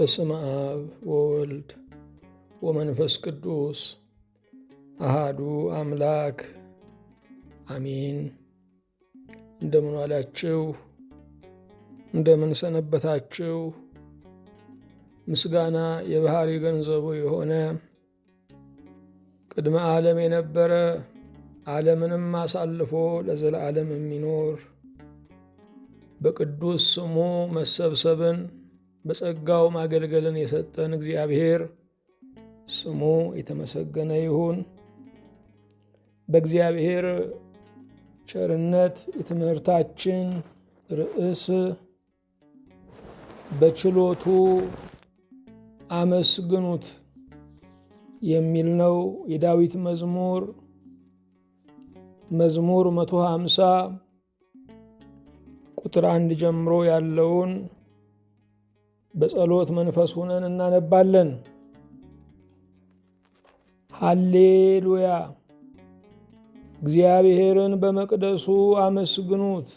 በስመ አብ ወወልድ ወመንፈስ ቅዱስ አሃዱ አምላክ አሚን። እንደምን ዋላችሁ? እንደምን ሰነበታችሁ? ምስጋና የባህሪ ገንዘቡ የሆነ ቅድመ ዓለም የነበረ ዓለምንም አሳልፎ ለዘላለም የሚኖር በቅዱስ ስሙ መሰብሰብን በጸጋው ማገልገልን የሰጠን እግዚአብሔር ስሙ የተመሰገነ ይሁን። በእግዚአብሔር ቸርነት የትምህርታችን ርዕስ በችሎቱ አመስግኑት የሚል ነው። የዳዊት መዝሙር 150 ቁጥር 1 ጀምሮ ያለውን በጸሎት መንፈስ ሆነን እናነባለን። ሃሌሉያ! እግዚአብሔርን በመቅደሱ አመስግኑት፣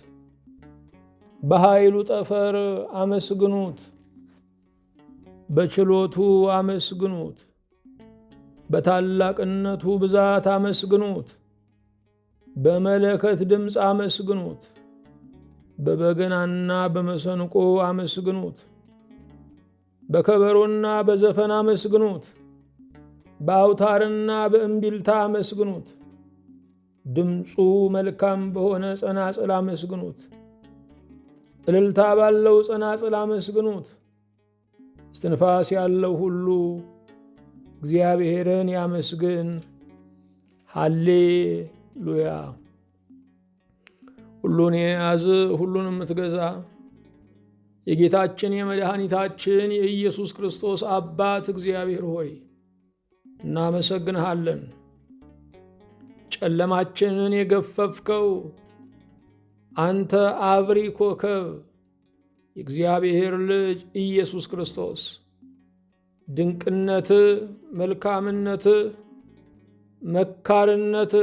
በኃይሉ ጠፈር አመስግኑት፣ በችሎቱ አመስግኑት፣ በታላቅነቱ ብዛት አመስግኑት፣ በመለከት ድምፅ አመስግኑት፣ በበገናና በመሰንቆ አመስግኑት፣ በከበሮና በዘፈን አመስግኑት፣ በአውታርና በእምቢልታ አመስግኑት፣ ድምፁ መልካም በሆነ ጸናጽል አመስግኑት፣ እልልታ ባለው ጸናጽል አመስግኑት። እስትንፋስ ያለው ሁሉ እግዚአብሔርን ያመስግን። ሃሌሉያ! ሁሉን የያዝ ሁሉን የምትገዛ የጌታችን የመድኃኒታችን የኢየሱስ ክርስቶስ አባት እግዚአብሔር ሆይ እናመሰግንሃለን። ጨለማችንን የገፈፍከው አንተ አብሪ ኮከብ የእግዚአብሔር ልጅ ኢየሱስ ክርስቶስ ድንቅነት፣ መልካምነት፣ መካርነት፣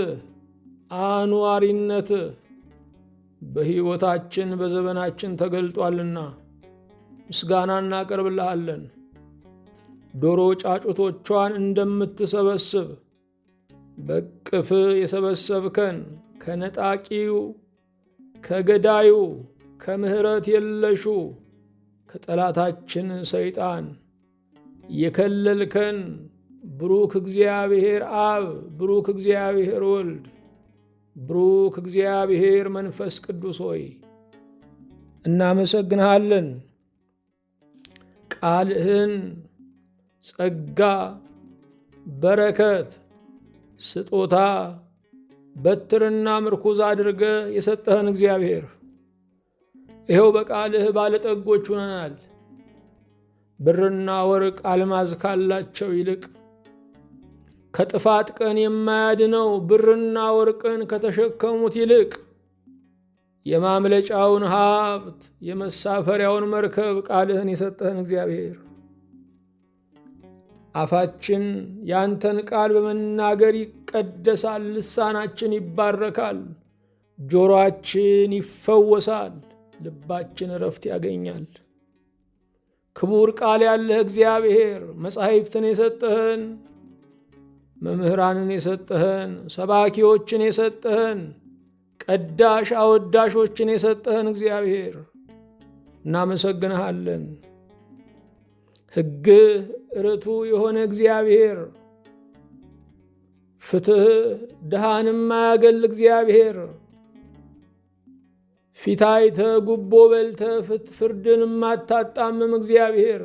አኗሪነት በሕይወታችን በዘመናችን ተገልጧልና ምስጋና እናቀርብልሃለን። ዶሮ ጫጩቶቿን እንደምትሰበስብ በቅፍ የሰበሰብከን ከነጣቂው፣ ከገዳዩ፣ ከምሕረት የለሹ ከጠላታችን ሰይጣን የከለልከን ብሩክ እግዚአብሔር አብ፣ ብሩክ እግዚአብሔር ወልድ፣ ብሩክ እግዚአብሔር መንፈስ ቅዱስ ሆይ እናመሰግንሃለን። ቃልህን ጸጋ፣ በረከት፣ ስጦታ፣ በትርና ምርኩዝ አድርገ የሰጠህን እግዚአብሔር ይኸው በቃልህ ባለጠጎች ሆነናል። ብርና ወርቅ አልማዝ ካላቸው ይልቅ ከጥፋት ቀን የማያድነው ብርና ወርቅን ከተሸከሙት ይልቅ የማምለጫውን ሀብት የመሳፈሪያውን መርከብ ቃልህን የሰጠህን እግዚአብሔር አፋችን ያንተን ቃል በመናገር ይቀደሳል፣ ልሳናችን ይባረካል፣ ጆሮአችን ይፈወሳል፣ ልባችን እረፍት ያገኛል። ክቡር ቃል ያለህ እግዚአብሔር መጻሕፍትን የሰጠህን፣ መምህራንን የሰጠህን፣ ሰባኪዎችን የሰጠህን፣ ቀዳሽ አወዳሾችን የሰጠህን እግዚአብሔር እናመሰግንሃለን። ሕግህ ርቱ የሆነ እግዚአብሔር፣ ፍትህ ድሃንም ማያገል እግዚአብሔር፣ ፊታይተ ጉቦ በልተ ፍርድን ማታጣምም እግዚአብሔር፣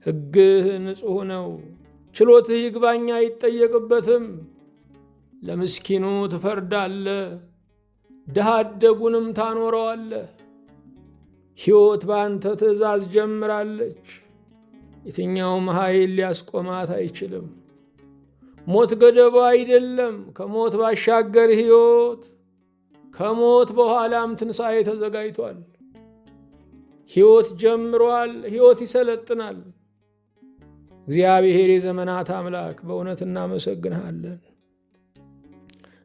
ሕግህ ንጹሕ ነው፣ ችሎትህ ይግባኝ አይጠየቅበትም። ለምስኪኑ ትፈርዳለ፣ ድሃ አደጉንም ታኖረዋለህ። ሕይወት በአንተ ትእዛዝ ጀምራለች፣ የትኛውም ኃይል ሊያስቆማት አይችልም። ሞት ገደቡ አይደለም፣ ከሞት ባሻገር ሕይወት፣ ከሞት በኋላም ትንሣኤ ተዘጋጅቷል። ሕይወት ጀምሯል፣ ሕይወት ይሰለጥናል። እግዚአብሔር የዘመናት አምላክ በእውነት እናመሰግንሃለን።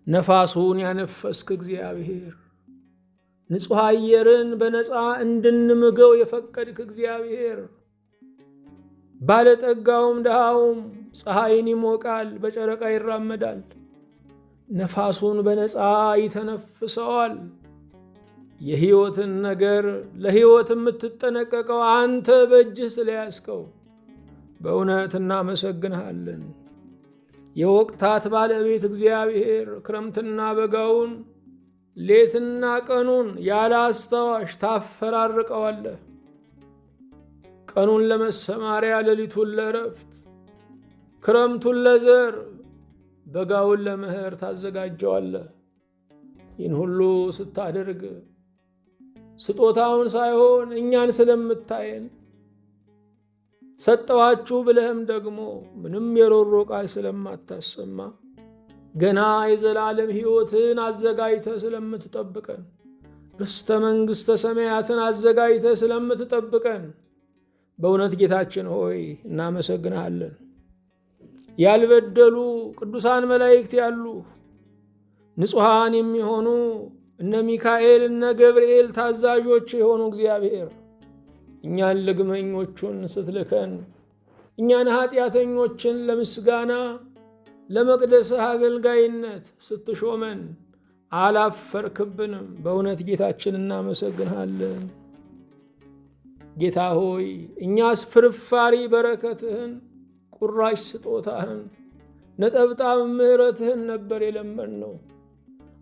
ነፋሱን ያነፈስክ እግዚአብሔር፣ ንጹሕ አየርን በነፃ እንድንምገው የፈቀድክ እግዚአብሔር ባለጠጋውም ድሃውም ፀሐይን ይሞቃል፣ በጨረቃ ይራመዳል፣ ነፋሱን በነፃ ይተነፍሰዋል። የሕይወትን ነገር ለሕይወት የምትጠነቀቀው አንተ በእጅህ ስለያዝከው በእውነት እናመሰግንሃለን። የወቅታት ባለቤት እግዚአብሔር ክረምትና በጋውን ሌትና ቀኑን ያለ አስታዋሽ ታፈራርቀዋለህ። ቀኑን ለመሰማሪያ፣ ሌሊቱን ለእረፍት፣ ክረምቱን ለዘር፣ በጋውን ለመኸር ታዘጋጀዋለህ። ይህን ሁሉ ስታደርግ ስጦታውን ሳይሆን እኛን ስለምታየን ሰጠዋችሁ ብለህም ደግሞ ምንም የሮሮ ቃል ስለማታሰማ ገና የዘላለም ሕይወትን አዘጋጅተህ ስለምትጠብቀን ርስተ መንግሥተ ሰማያትን አዘጋጅተህ ስለምትጠብቀን በእውነት ጌታችን ሆይ እናመሰግንሃለን። ያልበደሉ ቅዱሳን መላእክት ያሉ ንጹሐን የሚሆኑ እነ ሚካኤል እነ ገብርኤል ታዛዦች የሆኑ እግዚአብሔር እኛን ልግመኞቹን ስትልከን እኛን ኃጢአተኞችን ለምስጋና ለመቅደስህ አገልጋይነት ስትሾመን አላፈርክብንም። በእውነት ጌታችን እናመሰግንሃለን። ጌታ ሆይ እኛስ ፍርፋሪ በረከትህን፣ ቁራሽ ስጦታህን፣ ነጠብጣብ ምሕረትህን ነበር የለመንነው።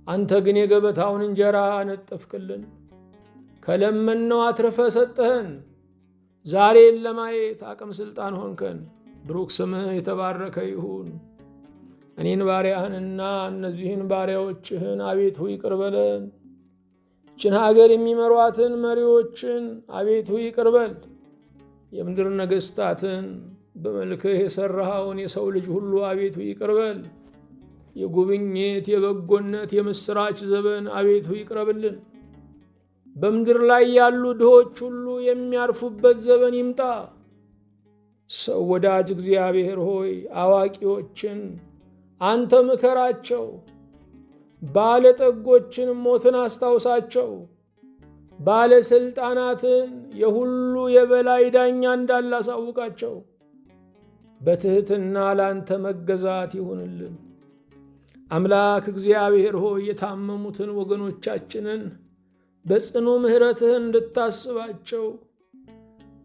አንተ ግን የገበታውን እንጀራ አነጠፍክልን፣ ከለመንነው አትርፈ ሰጠህን። ዛሬን ለማየት አቅም ስልጣን ሆንከን። ብሩክ ስምህ የተባረከ ይሁን። እኔን ባሪያህንና እነዚህን ባሪያዎችህን አቤቱ ይቅር በለን። ይህችን ሀገር የሚመሯትን መሪዎችን አቤቱ ይቅር በል። የምድር ነገሥታትን በመልክህ የሠራኸውን የሰው ልጅ ሁሉ አቤቱ ይቅር በል። የጉብኝት የበጎነት የምሥራች ዘመን አቤቱ ይቅረብልን። በምድር ላይ ያሉ ድሆች ሁሉ የሚያርፉበት ዘመን ይምጣ። ሰው ወዳጅ እግዚአብሔር ሆይ አዋቂዎችን አንተ ምከራቸው፣ ባለጠጎችን ሞትን አስታውሳቸው፣ ባለሥልጣናትን የሁሉ የበላይ ዳኛ እንዳላሳውቃቸው። በትሕትና ላንተ መገዛት ይሁንልን። አምላክ እግዚአብሔር ሆይ የታመሙትን ወገኖቻችንን በጽኑ ምሕረትህ እንድታስባቸው፣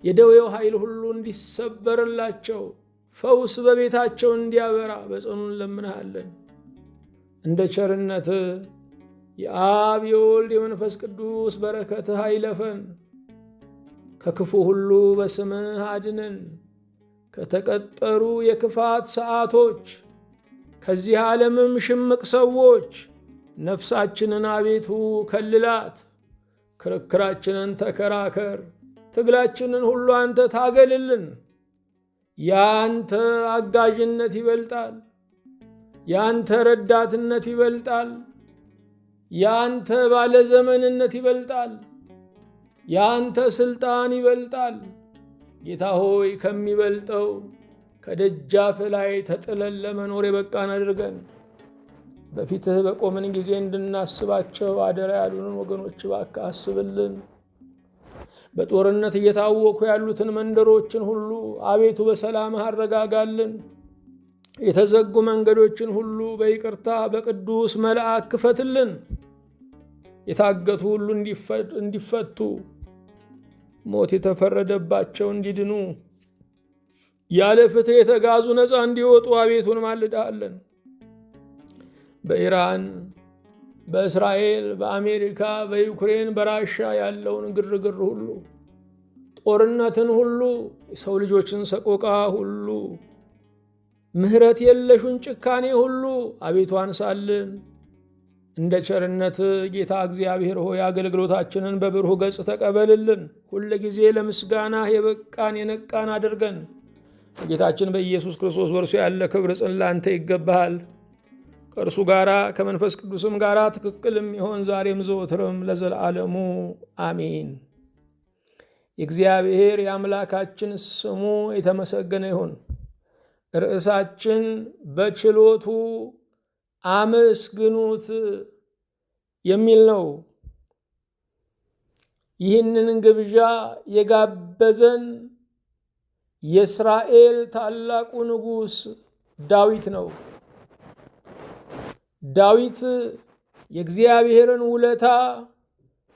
የደዌው ኃይል ሁሉ እንዲሰበርላቸው፣ ፈውስ በቤታቸው እንዲያበራ በጽኑ እንለምንሃለን። እንደ ቸርነትህ የአብ የወልድ የመንፈስ ቅዱስ በረከትህ አይለፈን። ከክፉ ሁሉ በስምህ አድነን። ከተቀጠሩ የክፋት ሰዓቶች ከዚህ ዓለምም ሽምቅ ሰዎች ነፍሳችንን አቤቱ ከልላት። ክርክራችንን ተከራከር፣ ትግላችንን ሁሉ አንተ ታገልልን። ያንተ አጋዥነት ይበልጣል፣ ያንተ ረዳትነት ይበልጣል፣ ያንተ ባለዘመንነት ይበልጣል፣ ያንተ ስልጣን ይበልጣል። ጌታ ሆይ ከሚበልጠው ከደጃፍ ላይ ተጥለን ለመኖር የበቃን አድርገን። በፊትህ በቆምን ጊዜ እንድናስባቸው አደራ ያሉንን ወገኖች እባክህ አስብልን። በጦርነት እየታወኩ ያሉትን መንደሮችን ሁሉ አቤቱ በሰላምህ አረጋጋልን። የተዘጉ መንገዶችን ሁሉ በይቅርታ በቅዱስ መልአክ ክፈትልን። የታገቱ ሁሉ እንዲፈቱ፣ ሞት የተፈረደባቸው እንዲድኑ፣ ያለ ፍትህ የተጋዙ ነፃ እንዲወጡ አቤቱ እንማልድሃለን። በኢራን፣ በእስራኤል፣ በአሜሪካ፣ በዩክሬን፣ በራሻ ያለውን ግርግር ሁሉ፣ ጦርነትን ሁሉ፣ የሰው ልጆችን ሰቆቃ ሁሉ፣ ምሕረት የለሹን ጭካኔ ሁሉ አቤቱ አንሳልን። እንደ ቸርነት ጌታ እግዚአብሔር ሆይ አገልግሎታችንን በብሩህ ገጽ ተቀበልልን። ሁል ጊዜ ለምስጋና የበቃን የነቃን አድርገን። ጌታችን በኢየሱስ ክርስቶስ በእርሱ ያለ ክብር ጽን ላንተ ይገባሃል። ከእርሱ ጋራ ከመንፈስ ቅዱስም ጋራ ትክክልም ይሆን ዛሬም ዘወትርም ለዘላለሙ አሜን። የእግዚአብሔር የአምላካችን ስሙ የተመሰገነ ይሁን። ርዕሳችን በችሎቱ አመስግኑት የሚል ነው። ይህንን ግብዣ የጋበዘን የእስራኤል ታላቁ ንጉሥ ዳዊት ነው። ዳዊት የእግዚአብሔርን ውለታ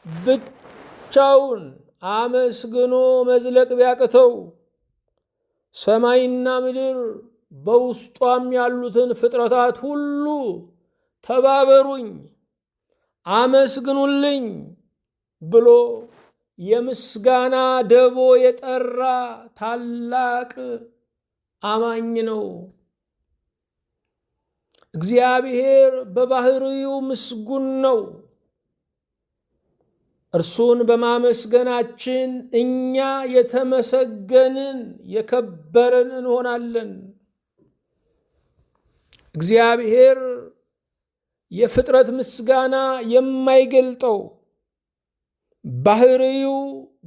ብቻውን አመስግኖ መዝለቅ ቢያቅተው ሰማይና ምድር በውስጧም ያሉትን ፍጥረታት ሁሉ ተባበሩኝ፣ አመስግኑልኝ ብሎ የምስጋና ደቦ የጠራ ታላቅ አማኝ ነው። እግዚአብሔር በባህሪው ምስጉን ነው። እርሱን በማመስገናችን እኛ የተመሰገንን የከበርን እንሆናለን። እግዚአብሔር የፍጥረት ምስጋና የማይገልጠው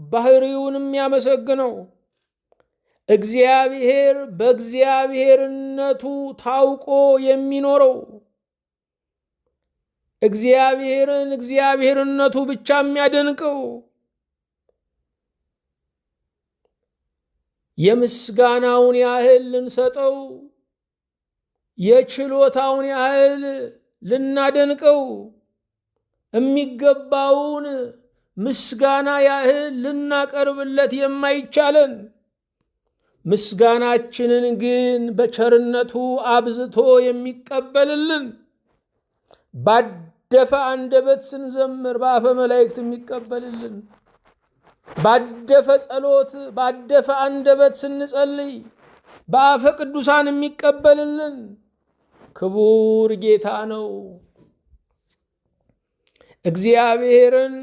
ባህሪውን የሚያመሰግነው እግዚአብሔር በእግዚአብሔርነቱ ታውቆ የሚኖረው እግዚአብሔርነቱ ብቻ የሚያደንቀው የምስጋናውን ያህል ልንሰጠው፣ የችሎታውን ያህል ልናደንቀው፣ የሚገባውን ምስጋና ያህል ልናቀርብለት የማይቻለን ምስጋናችንን ግን በቸርነቱ አብዝቶ የሚቀበልልን ባደፈ አንደበት ስንዘምር በአፈ መላእክት የሚቀበልልን ባደፈ ጸሎት ባደፈ አንደበት ስንጸልይ በአፈ ቅዱሳን የሚቀበልልን ክቡር ጌታ ነው። እግዚአብሔርን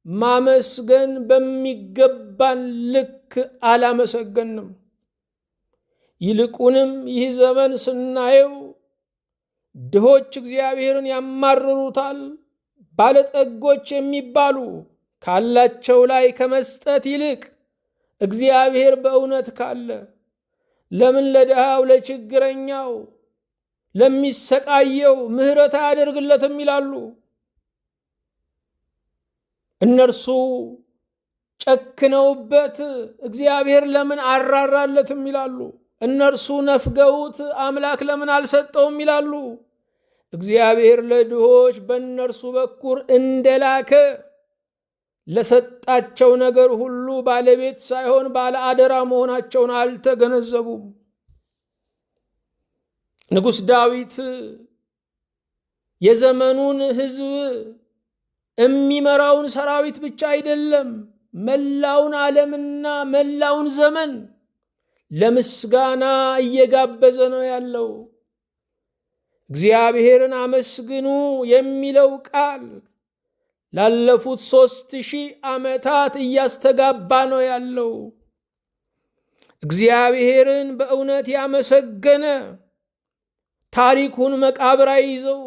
ማመስገን በሚገባን ልክ አላመሰገንም። ይልቁንም ይህ ዘመን ስናየው ድሆች እግዚአብሔርን ያማርሩታል። ባለጠጎች የሚባሉ ካላቸው ላይ ከመስጠት ይልቅ እግዚአብሔር በእውነት ካለ ለምን ለድሃው፣ ለችግረኛው፣ ለሚሰቃየው ምሕረት አያደርግለትም ይላሉ። እነርሱ ጨክነውበት እግዚአብሔር ለምን አራራለትም ይላሉ። እነርሱ ነፍገውት አምላክ ለምን አልሰጠውም ይላሉ። እግዚአብሔር ለድሆች በእነርሱ በኩል እንደላከ ለሰጣቸው ነገር ሁሉ ባለቤት ሳይሆን ባለ አደራ መሆናቸውን አልተገነዘቡም። ንጉሥ ዳዊት የዘመኑን ሕዝብ የሚመራውን ሰራዊት ብቻ አይደለም፣ መላውን ዓለምና መላውን ዘመን ለምስጋና እየጋበዘ ነው ያለው። እግዚአብሔርን አመስግኑ የሚለው ቃል ላለፉት 3000 ዓመታት እያስተጋባ ነው ያለው። እግዚአብሔርን በእውነት ያመሰገነ ታሪኩን መቃብር አይዘው።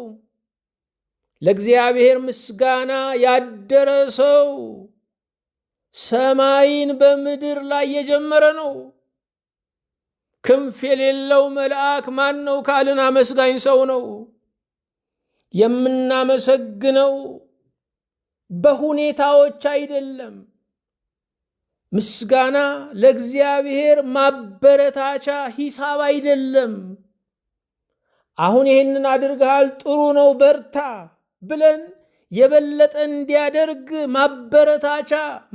ለእግዚአብሔር ምስጋና ያደረ ሰው ሰማይን በምድር ላይ የጀመረ ነው። ክንፍ የሌለው መልአክ ማን ነው ካልን አመስጋኝ ሰው ነው። የምናመሰግነው በሁኔታዎች አይደለም። ምስጋና ለእግዚአብሔር ማበረታቻ ሂሳብ አይደለም። አሁን ይህንን አድርገሃል፣ ጥሩ ነው፣ በርታ ብለን የበለጠ እንዲያደርግ ማበረታቻ፣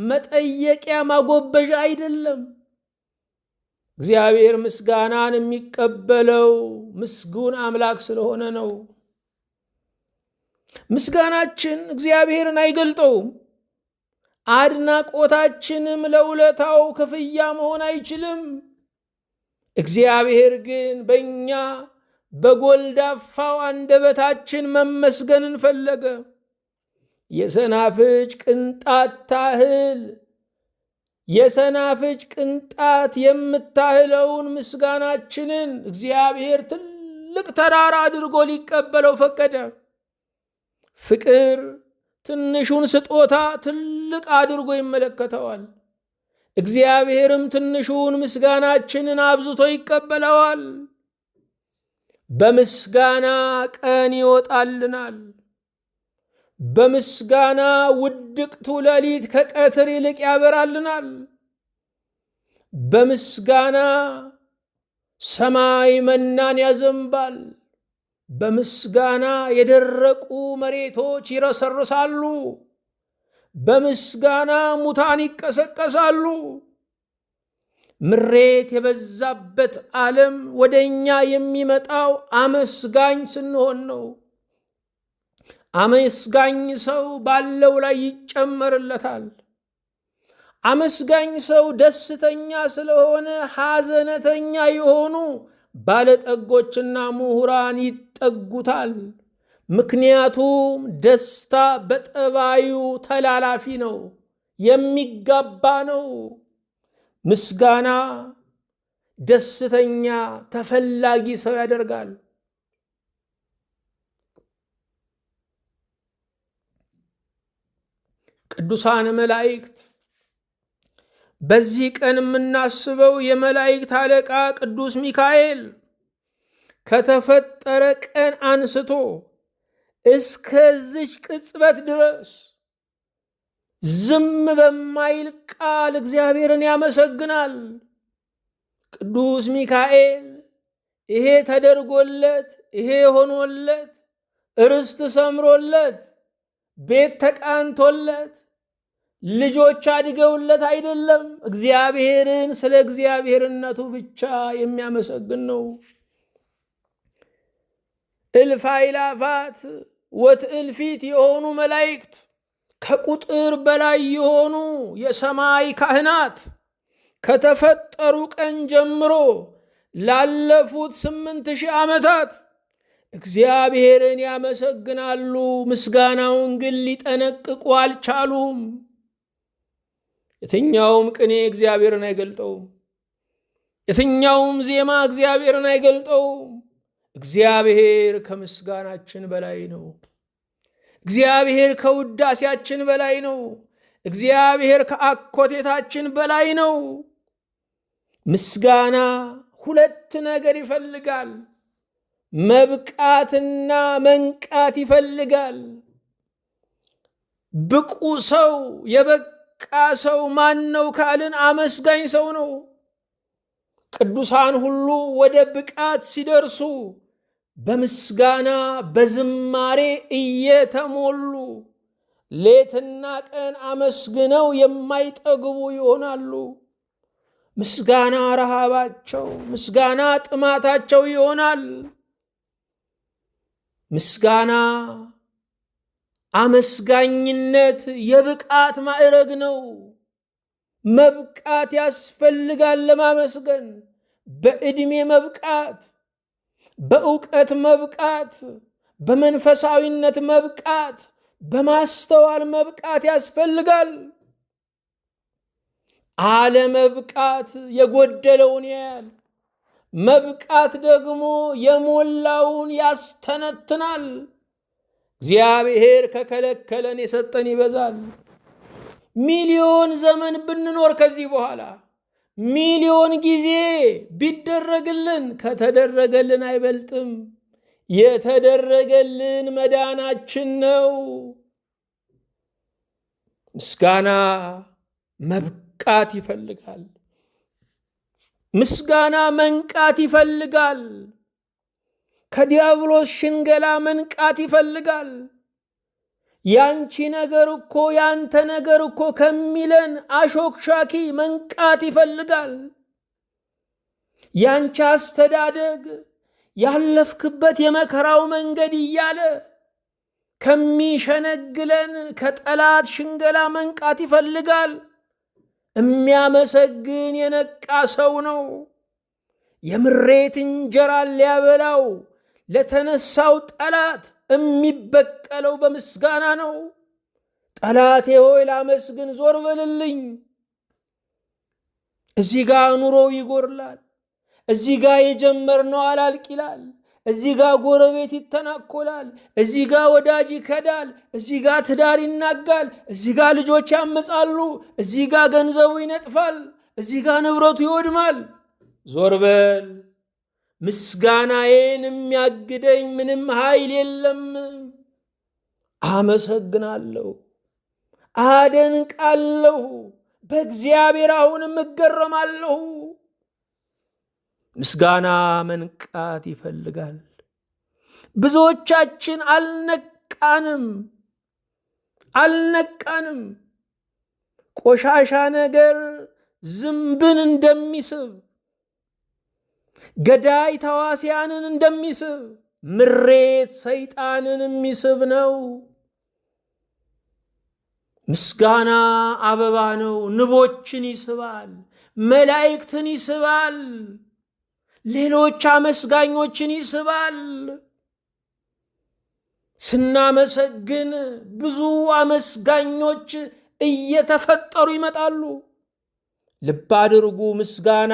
መጠየቂያ፣ ማጎበዣ አይደለም። እግዚአብሔር ምስጋናን የሚቀበለው ምስጉን አምላክ ስለሆነ ነው። ምስጋናችን እግዚአብሔርን አይገልጠውም። አድናቆታችንም ለውለታው ክፍያ መሆን አይችልም። እግዚአብሔር ግን በእኛ በጎልዳፋው አንደበታችን መመስገንን ፈለገ። የሰናፍጭ ቅንጣት ታህል የሰናፍጭ ቅንጣት የምታህለውን ምስጋናችንን እግዚአብሔር ትልቅ ተራራ አድርጎ ሊቀበለው ፈቀደ። ፍቅር ትንሹን ስጦታ ትልቅ አድርጎ ይመለከተዋል። እግዚአብሔርም ትንሹን ምስጋናችንን አብዝቶ ይቀበለዋል። በምስጋና ቀን ይወጣልናል። በምስጋና ውድቅቱ ሌሊት ከቀትር ይልቅ ያበራልናል። በምስጋና ሰማይ መናን ያዘንባል። በምስጋና የደረቁ መሬቶች ይረሰርሳሉ። በምስጋና ሙታን ይቀሰቀሳሉ። ምሬት የበዛበት ዓለም ወደኛ የሚመጣው አመስጋኝ ስንሆን ነው። አመስጋኝ ሰው ባለው ላይ ይጨመርለታል። አመስጋኝ ሰው ደስተኛ ስለሆነ ሐዘነተኛ የሆኑ ባለጠጎችና ምሁራን ይጠጉታል። ምክንያቱም ደስታ በጠባዩ ተላላፊ ነው፣ የሚጋባ ነው። ምስጋና ደስተኛ ተፈላጊ ሰው ያደርጋል። ቅዱሳን መላእክት በዚህ ቀን የምናስበው የመላእክት አለቃ ቅዱስ ሚካኤል ከተፈጠረ ቀን አንስቶ እስከዚች ቅጽበት ድረስ ዝም በማይል ቃል እግዚአብሔርን ያመሰግናል። ቅዱስ ሚካኤል ይሄ ተደርጎለት፣ ይሄ ሆኖለት፣ ርስት ሰምሮለት፣ ቤት ተቃንቶለት፣ ልጆች አድገውለት አይደለም። እግዚአብሔርን ስለ እግዚአብሔርነቱ ብቻ የሚያመሰግን ነው። እልፍ አእላፋት ወትእልፊት የሆኑ መላእክት፣ ከቁጥር በላይ የሆኑ የሰማይ ካህናት ከተፈጠሩ ቀን ጀምሮ ላለፉት 8,000 ዓመታት እግዚአብሔርን ያመሰግናሉ። ምስጋናውን ግን ሊጠነቅቁ አልቻሉም። የትኛውም ቅኔ እግዚአብሔርን አይገልጠውም። የትኛውም ዜማ እግዚአብሔርን አይገልጠውም። እግዚአብሔር ከምስጋናችን በላይ ነው። እግዚአብሔር ከውዳሴያችን በላይ ነው። እግዚአብሔር ከአኮቴታችን በላይ ነው። ምስጋና ሁለት ነገር ይፈልጋል። መብቃትና መንቃት ይፈልጋል። ብቁ ሰው የበቃ ሰው ማን ነው ካልን አመስጋኝ ሰው ነው። ቅዱሳን ሁሉ ወደ ብቃት ሲደርሱ በምስጋና በዝማሬ እየተሞሉ ሌትና ቀን አመስግነው የማይጠግቡ ይሆናሉ። ምስጋና ረሃባቸው፣ ምስጋና ጥማታቸው ይሆናል። ምስጋና አመስጋኝነት የብቃት ማዕረግ ነው። መብቃት ያስፈልጋል ለማመስገን። በዕድሜ መብቃት፣ በእውቀት መብቃት፣ በመንፈሳዊነት መብቃት፣ በማስተዋል መብቃት ያስፈልጋል። አለመብቃት የጎደለውን ያያል። መብቃት ደግሞ የሞላውን ያስተነትናል። እግዚአብሔር ከከለከለን የሰጠን ይበዛል። ሚሊዮን ዘመን ብንኖር ከዚህ በኋላ ሚሊዮን ጊዜ ቢደረግልን ከተደረገልን አይበልጥም። የተደረገልን መዳናችን ነው። ምስጋና መብቃት ይፈልጋል። ምስጋና መንቃት ይፈልጋል። ከዲያብሎስ ሽንገላ መንቃት ይፈልጋል። ያንቺ ነገር እኮ ያንተ ነገር እኮ ከሚለን አሾክሻኪ መንቃት ይፈልጋል። ያንቺ አስተዳደግ ያለፍክበት የመከራው መንገድ እያለ ከሚሸነግለን ከጠላት ሽንገላ መንቃት ይፈልጋል። የሚያመሰግን የነቃ ሰው ነው። የምሬት እንጀራ ሊያበላው ለተነሳው ጠላት የሚበቀለው በምስጋና ነው። ጠላቴ ሆይ ላመስግን፣ ዞር በልልኝ። እዚህ ጋር ኑሮው ይጎርላል። እዚህ ጋር የጀመርነው አላልቅ ይላል። እዚህ ጋር ጎረቤት ይተናኮላል። እዚህ ጋር ወዳጅ ይከዳል። እዚህ ጋር ትዳር ይናጋል። እዚህ ጋር ልጆች ያመጻሉ። እዚህ ጋር ገንዘቡ ይነጥፋል። እዚህ ጋር ንብረቱ ይወድማል። ዞር በል፣ ምስጋናዬን የሚያግደኝ ምንም ኃይል የለም። አመሰግናለሁ፣ አደንቃለሁ፣ በእግዚአብሔር አሁንም እገረማለሁ። ምስጋና መንቃት ይፈልጋል። ብዙዎቻችን አልነቃንም። ቆሻሻ ነገር ዝንብን እንደሚስብ፣ ገዳይ ተዋሲያንን እንደሚስብ ምሬት ሰይጣንን የሚስብ ነው። ምስጋና አበባ ነው። ንቦችን ይስባል፣ መላእክትን ይስባል፣ ሌሎች አመስጋኞችን ይስባል። ስናመሰግን ብዙ አመስጋኞች እየተፈጠሩ ይመጣሉ። ልብ አድርጉ፣ ምስጋና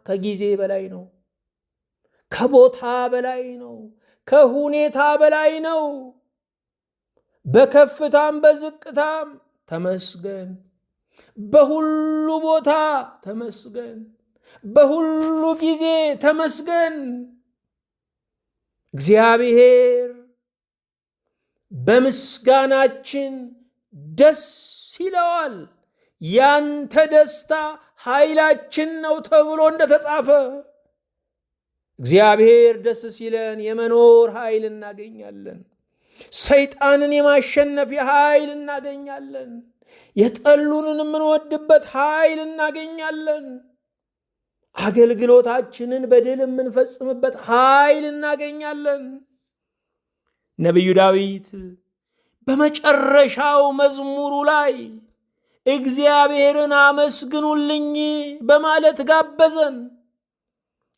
ከጊዜ በላይ ነው፣ ከቦታ በላይ ነው፣ ከሁኔታ በላይ ነው። በከፍታም በዝቅታም ተመስገን፣ በሁሉ ቦታ ተመስገን፣ በሁሉ ጊዜ ተመስገን። እግዚአብሔር በምስጋናችን ደስ ይለዋል። ያንተ ደስታ ኃይላችን ነው ተብሎ እንደተጻፈ እግዚአብሔር ደስ ሲለን የመኖር ኃይል እናገኛለን። ሰይጣንን የማሸነፊያ ኃይል እናገኛለን። የጠሉንን የምንወድበት ኃይል እናገኛለን። አገልግሎታችንን በድል የምንፈጽምበት ኃይል እናገኛለን። ነቢዩ ዳዊት በመጨረሻው መዝሙሩ ላይ እግዚአብሔርን አመስግኑልኝ በማለት ጋበዘን።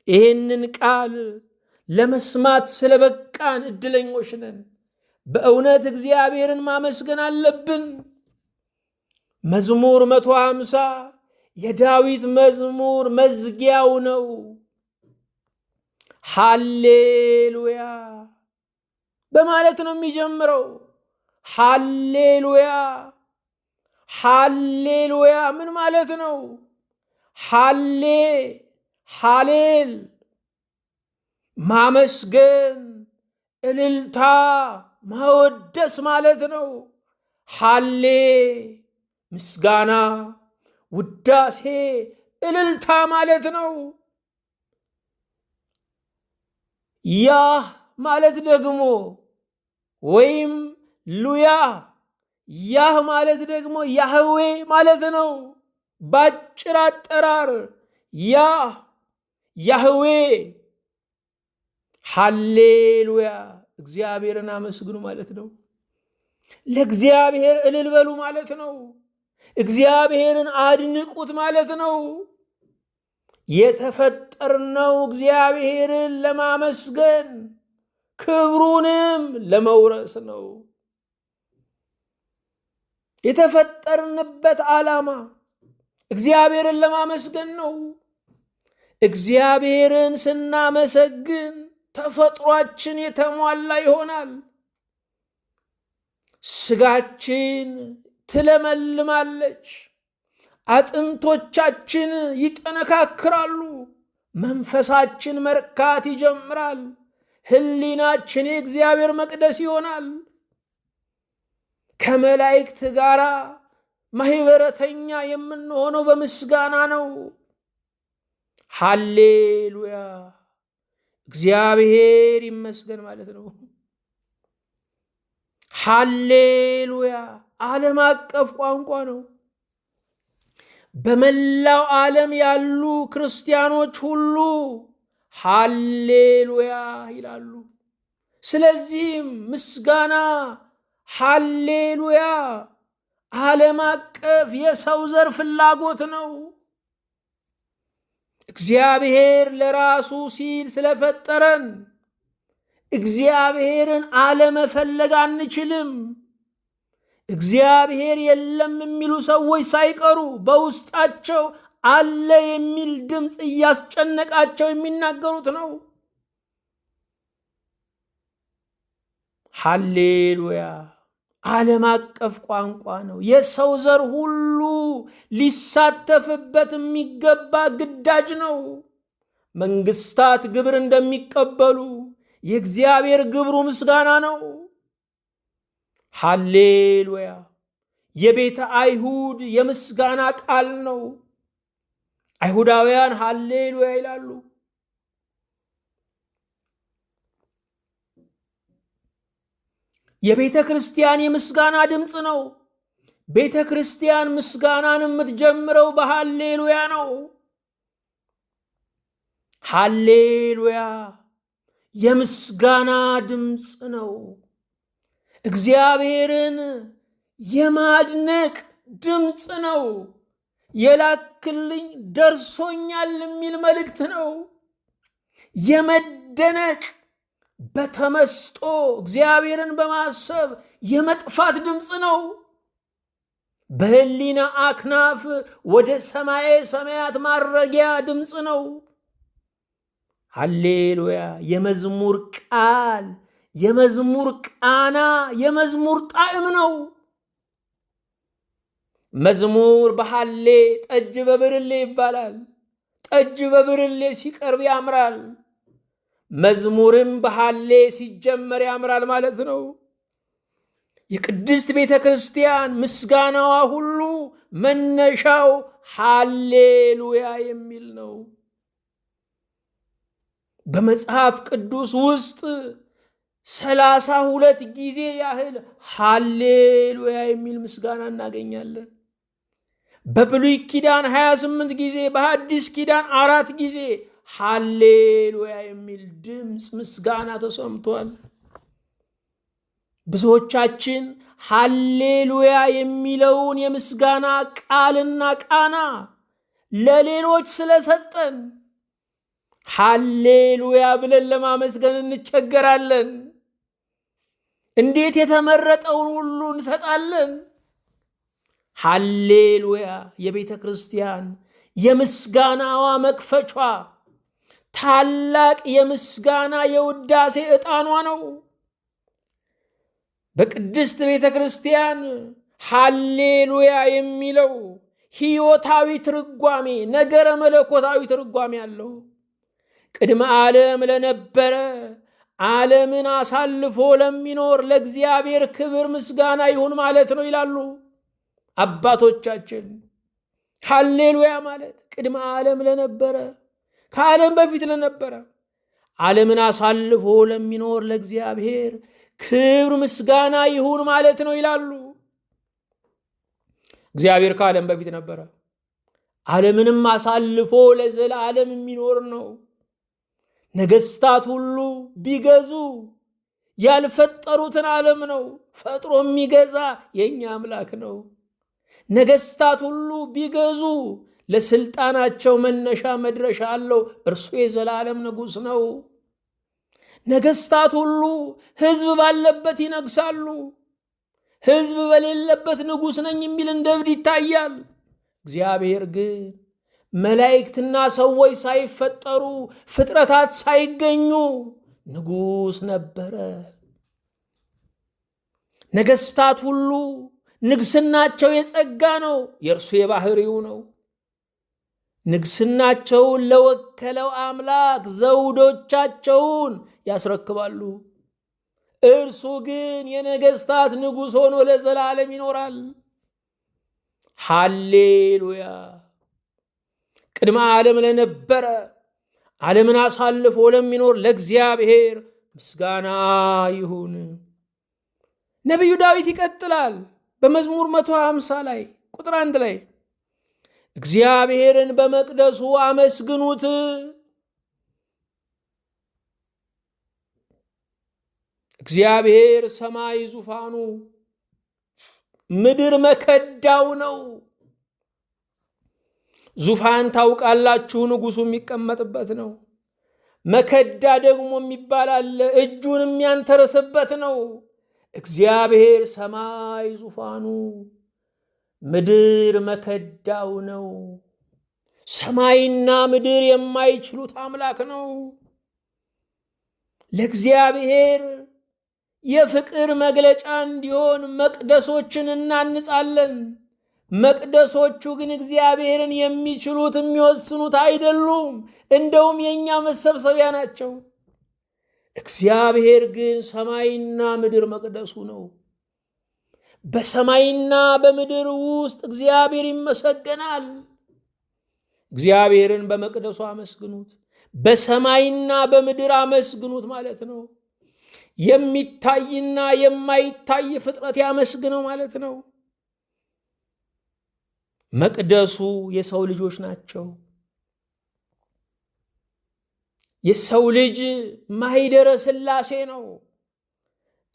ይህንን ቃል ለመስማት ስለበቃን እድለኞች ነን። በእውነት እግዚአብሔርን ማመስገን አለብን። መዝሙር 150 የዳዊት መዝሙር መዝጊያው ነው። ሃሌሉያ በማለት ነው የሚጀምረው። ሃሌሉያ ሃሌሉያ ምን ማለት ነው? ሃሌል ማመስገን፣ እልልታ፣ ማወደስ ማለት ነው። ሃሌ ምስጋና፣ ውዳሴ፣ እልልታ ማለት ነው። ያህ ማለት ደግሞ ወይም ሉያ ያህ ማለት ደግሞ ያህዌ ማለት ነው። ባጭር አጠራር ያህዌ። ሃሌሉያ እግዚአብሔርን አመስግኑ ማለት ነው። ለእግዚአብሔር እልል በሉ ማለት ነው። እግዚአብሔርን አድንቁት ማለት ነው። የተፈጠርነው እግዚአብሔርን ለማመስገን ክብሩንም ለመውረስ ነው። የተፈጠርንበት ዓላማ እግዚአብሔርን ለማመስገን ነው። እግዚአብሔርን ስናመሰግን ተፈጥሯችን የተሟላ ይሆናል። ስጋችን ትለመልማለች፣ አጥንቶቻችን ይጠነካክራሉ፣ መንፈሳችን መርካት ይጀምራል፣ ህሊናችን የእግዚአብሔር መቅደስ ይሆናል። ከመላእክት ጋር ማህበረተኛ የምንሆነው በምስጋና ነው። ሃሌሉያ እግዚአብሔር ይመስገን ማለት ነው። ሃሌሉያ ዓለም አቀፍ ቋንቋ ነው። በመላው ዓለም ያሉ ክርስቲያኖች ሁሉ ሃሌሉያ ይላሉ። ስለዚህም ምስጋና ሃሌሉያ ዓለም አቀፍ የሰው ዘር ፍላጎት ነው። እግዚአብሔር ለራሱ ሲል ስለፈጠረን እግዚአብሔርን አለመፈለግ አንችልም። እግዚአብሔር የለም የሚሉ ሰዎች ሳይቀሩ በውስጣቸው አለ የሚል ድምፅ እያስጨነቃቸው የሚናገሩት ነው። ሃሌሉያ ዓለም አቀፍ ቋንቋ ነው። የሰው ዘር ሁሉ ሊሳተፍበት የሚገባ ግዳጅ ነው። መንግስታት ግብር እንደሚቀበሉ የእግዚአብሔር ግብሩ ምስጋና ነው። ሃሌሉያ የቤተ አይሁድ የምስጋና ቃል ነው። አይሁዳውያን ሃሌሉያ ይላሉ። የቤተ ክርስቲያን የምስጋና ድምፅ ነው። ቤተ ክርስቲያን ምስጋናን የምትጀምረው በሃሌሉያ ነው። ሃሌሉያ የምስጋና ድምፅ ነው። እግዚአብሔርን የማድነቅ ድምፅ ነው። የላክልኝ ደርሶኛል የሚል መልእክት ነው። የመደነቅ በተመስጦ እግዚአብሔርን በማሰብ የመጥፋት ድምፅ ነው። በህሊና አክናፍ ወደ ሰማየ ሰማያት ማረጊያ ድምፅ ነው። ሃሌሉያ የመዝሙር ቃል፣ የመዝሙር ቃና፣ የመዝሙር ጣዕም ነው። መዝሙር በሃሌ ጠጅ በብርሌ ይባላል። ጠጅ በብርሌ ሲቀርብ ያምራል። መዝሙርም በሃሌ ሲጀመር ያምራል ማለት ነው። የቅድስት ቤተ ክርስቲያን ምስጋናዋ ሁሉ መነሻው ሃሌሉያ የሚል ነው። በመጽሐፍ ቅዱስ ውስጥ 32 ጊዜ ያህል ሃሌሉያ የሚል ምስጋና እናገኛለን። በብሉይ ኪዳን 28 ጊዜ፣ በሐዲስ ኪዳን 4 ጊዜ ሃሌሉያ የሚል ድምፅ ምስጋና ተሰምቷል። ብዙዎቻችን ሃሌሉያ የሚለውን የምስጋና ቃልና ቃና ለሌሎች ስለሰጠን ሃሌሉያ ብለን ለማመስገን እንቸገራለን። እንዴት የተመረጠውን ሁሉ እንሰጣለን? ሃሌሉያ የቤተ ክርስቲያን የምስጋናዋ መክፈቻ፣ ታላቅ የምስጋና የውዳሴ ዕጣኗ ነው። በቅድስት ቤተ ክርስቲያን ሃሌሉያ የሚለው ሕይወታዊ ትርጓሜ፣ ነገረ መለኮታዊ ትርጓሜ አለው። ቅድመ ዓለም ለነበረ ዓለምን አሳልፎ ለሚኖር ለእግዚአብሔር ክብር ምስጋና ይሁን ማለት ነው ይላሉ አባቶቻችን። ሃሌሉያ ማለት ቅድመ ዓለም ለነበረ፣ ከዓለም በፊት ለነበረ፣ ዓለምን አሳልፎ ለሚኖር ለእግዚአብሔር ክብር ምስጋና ይሁን ማለት ነው ይላሉ። እግዚአብሔር ከዓለም በፊት ነበረ። ዓለምንም አሳልፎ ለዘላለም የሚኖር ነው። ነገስታት ሁሉ ቢገዙ ያልፈጠሩትን ዓለም ነው ፈጥሮ የሚገዛ የእኛ አምላክ ነው። ነገስታት ሁሉ ቢገዙ ለስልጣናቸው መነሻ መድረሻ አለው። እርሱ የዘላለም ንጉሥ ነው። ነገስታት ሁሉ ህዝብ ባለበት ይነግሳሉ። ህዝብ በሌለበት ንጉሥ ነኝ የሚል እንደ እብድ ይታያል። እግዚአብሔር ግን መላእክትና ሰዎች ሳይፈጠሩ ፍጥረታት ሳይገኙ ንጉሥ ነበረ። ነገስታት ሁሉ ንግስናቸው የጸጋ ነው፣ የእርሱ የባህሪው ነው። ንግስናቸውን ለወከለው አምላክ ዘውዶቻቸውን ያስረክባሉ። እርሱ ግን የነገስታት ንጉሥ ሆኖ ለዘላለም ይኖራል። ሃሌሉያ ቅድመ ዓለም ለነበረ ዓለምን አሳልፎ ለሚኖር ለእግዚአብሔር ምስጋና ይሁን። ነቢዩ ዳዊት ይቀጥላል በመዝሙር 150 ላይ ቁጥር 1 ላይ እግዚአብሔርን በመቅደሱ አመስግኑት፣ እግዚአብሔር ሰማይ ዙፋኑ ምድር መከዳው ነው። ዙፋን ታውቃላችሁ፣ ንጉሱ የሚቀመጥበት ነው። መከዳ ደግሞ የሚባል አለ፣ እጁን የሚያንተረስበት ነው። እግዚአብሔር ሰማይ ዙፋኑ ምድር መከዳው ነው። ሰማይና ምድር የማይችሉት አምላክ ነው። ለእግዚአብሔር የፍቅር መግለጫ እንዲሆን መቅደሶችን እናንጻለን። መቅደሶቹ ግን እግዚአብሔርን የሚችሉት የሚወስኑት አይደሉም። እንደውም የእኛ መሰብሰቢያ ናቸው። እግዚአብሔር ግን ሰማይና ምድር መቅደሱ ነው። በሰማይና በምድር ውስጥ እግዚአብሔር ይመሰገናል። እግዚአብሔርን በመቅደሱ አመስግኑት። በሰማይና በምድር አመስግኑት ማለት ነው። የሚታይና የማይታይ ፍጥረት ያመስግነው ማለት ነው። መቅደሱ የሰው ልጆች ናቸው። የሰው ልጅ ማኅደረ ሥላሴ ነው።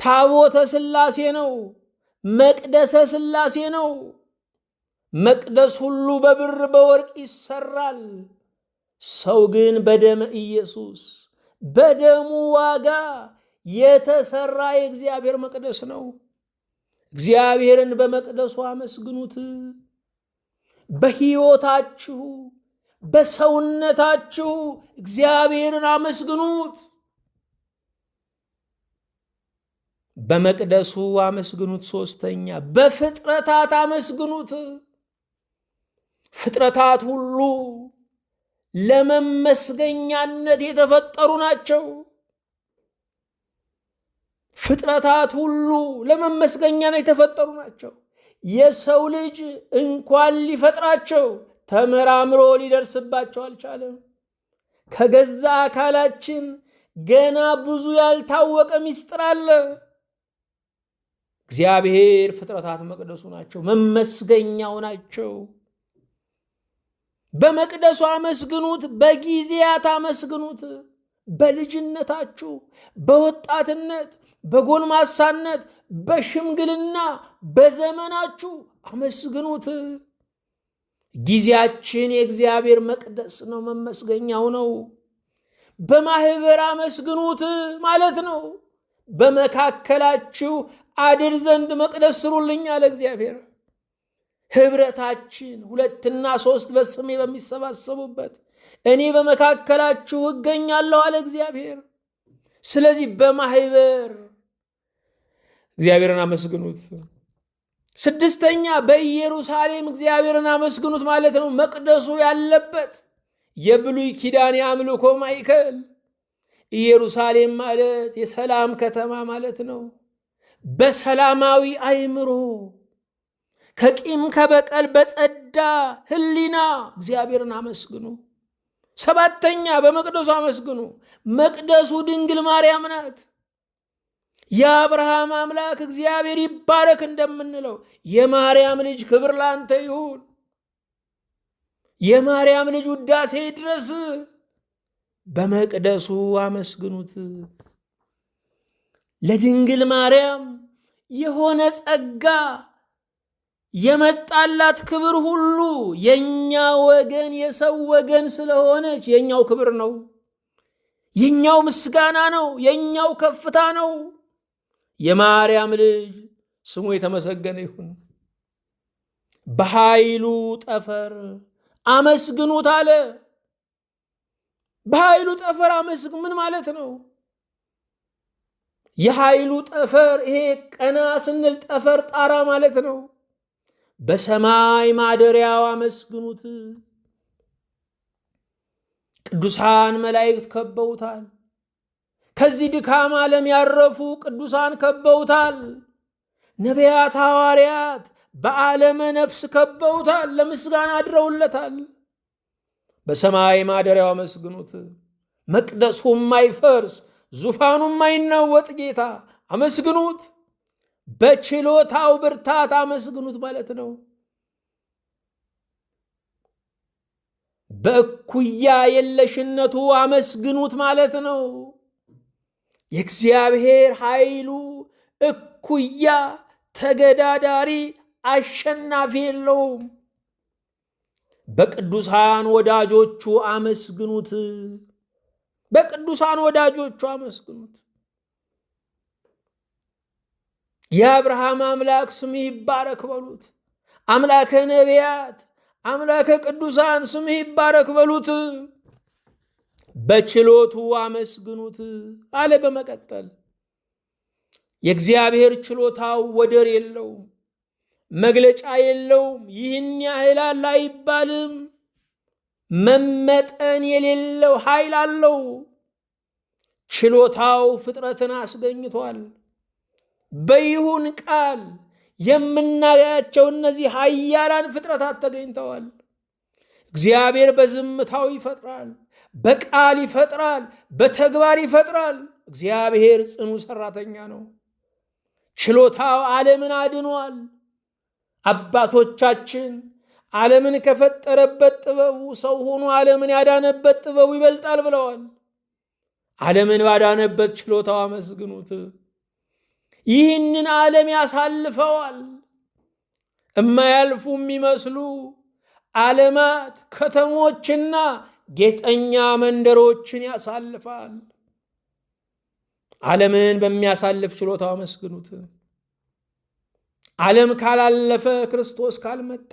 ታቦተ ሥላሴ ነው። መቅደሰ ሥላሴ ነው። መቅደስ ሁሉ በብር በወርቅ ይሰራል። ሰው ግን በደመ ኢየሱስ በደሙ ዋጋ የተሰራ የእግዚአብሔር መቅደስ ነው። እግዚአብሔርን በመቅደሱ አመስግኑት። በሕይወታችሁ በሰውነታችሁ እግዚአብሔርን አመስግኑት። በመቅደሱ አመስግኑት። ሶስተኛ በፍጥረታት አመስግኑት። ፍጥረታት ሁሉ ለመመስገኛነት የተፈጠሩ ናቸው። ፍጥረታት ሁሉ ለመመስገኛነት የተፈጠሩ ናቸው። የሰው ልጅ እንኳን ሊፈጥራቸው ተመራምሮ ሊደርስባቸው አልቻለም። ከገዛ አካላችን ገና ብዙ ያልታወቀ ምስጢር አለ። እግዚአብሔር ፍጥረታት መቅደሱ ናቸው፣ መመስገኛው ናቸው። በመቅደሱ አመስግኑት። በጊዜያት አመስግኑት። በልጅነታችሁ፣ በወጣትነት፣ በጎልማሳነት፣ በሽምግልና፣ በዘመናችሁ አመስግኑት። ጊዜያችን የእግዚአብሔር መቅደስ ነው፣ መመስገኛው ነው። በማህበር አመስግኑት ማለት ነው። በመካከላችሁ አድር ዘንድ መቅደስ ስሩልኝ አለ እግዚአብሔር። ህብረታችን 2 እና 3 በስሜ በሚሰባሰቡበት እኔ በመካከላችሁ እገኛለሁ አለ እግዚአብሔር። ስለዚህ በማህበር እግዚአብሔርን አመስግኑት። 6ኛ በኢየሩሳሌም እግዚአብሔርን አመስግኑት ማለት ነው። መቅደሱ ያለበት የብሉይ ኪዳን የአምልኮ ማዕከል ኢየሩሳሌም ማለት የሰላም ከተማ ማለት ነው። በሰላማዊ አእምሮ ከቂም ከበቀል በጸዳ ሕሊና እግዚአብሔርን አመስግኑ። 7ኛ በመቅደሱ አመስግኑ። መቅደሱ ድንግል ማርያም ናት። የአብርሃም አምላክ እግዚአብሔር ይባረክ እንደምንለው የማርያም ልጅ ክብር ላንተ ይሁን። የማርያም ልጅ ውዳሴ ይድረስ። በመቅደሱ አመስግኑት። ለድንግል ማርያም የሆነ ጸጋ የመጣላት ክብር ሁሉ የኛ ወገን የሰው ወገን ስለሆነች የኛው ክብር ነው፣ የኛው ምስጋና ነው፣ የኛው ከፍታ ነው። የማርያም ልጅ ስሙ የተመሰገነ ይሁን። በኃይሉ ጠፈር አመስግኑት አለ። በኃይሉ ጠፈር አመስግኑ ምን ማለት ነው? የኃይሉ ጠፈር ይሄ ቀና ስንል ጠፈር ጣራ ማለት ነው። በሰማይ ማደሪያው አመስግኑት። ቅዱሳን መላእክት ከበውታል። ከዚህ ድካም ዓለም ያረፉ ቅዱሳን ከበውታል። ነቢያት፣ ሐዋርያት በዓለመ ነፍስ ከበውታል፣ ለምስጋና አድረውለታል። በሰማይ ማደሪያው አመስግኑት። መቅደሱ የማይፈርስ ዙፋኑ የማይናወጥ ጌታ አመስግኑት። በችሎታው ብርታት አመስግኑት ማለት ነው። በእኩያ የለሽነቱ አመስግኑት ማለት ነው። የእግዚአብሔር ኃይሉ እኩያ ተገዳዳሪ አሸናፊ የለውም። በቅዱሳን ወዳጆቹ አመስግኑት። በቅዱሳን ወዳጆቹ አመስግኑት። የአብርሃም አምላክ ስምህ ይባረክ በሉት። አምላከ ነቢያት አምላከ ቅዱሳን ስምህ ይባረክ በሉት። በችሎቱ አመስግኑት አለ። በመቀጠል የእግዚአብሔር ችሎታው ወደር የለውም፣ መግለጫ የለውም። ይህን ያህላል አይባልም። መመጠን የሌለው ኃይል አለው። ችሎታው ፍጥረትን አስገኝቷል። በይሁን ቃል የምናያቸው እነዚህ ኃያላን ፍጥረታት ተገኝተዋል። እግዚአብሔር በዝምታው ይፈጥራል፣ በቃል ይፈጥራል፣ በተግባር ይፈጥራል። እግዚአብሔር ጽኑ ሰራተኛ ነው። ችሎታው ዓለምን አድኗል። አባቶቻችን ዓለምን ከፈጠረበት ጥበቡ ሰው ሆኖ ዓለምን ያዳነበት ጥበቡ ይበልጣል ብለዋል። ዓለምን ባዳነበት ችሎታው አመስግኑት። ይህንን ዓለም ያሳልፈዋል። እማያልፉ የሚመስሉ ዓለማት፣ ከተሞችና ጌጠኛ መንደሮችን ያሳልፋል። ዓለምን በሚያሳልፍ ችሎታው አመስግኑት። ዓለም ካላለፈ፣ ክርስቶስ ካልመጣ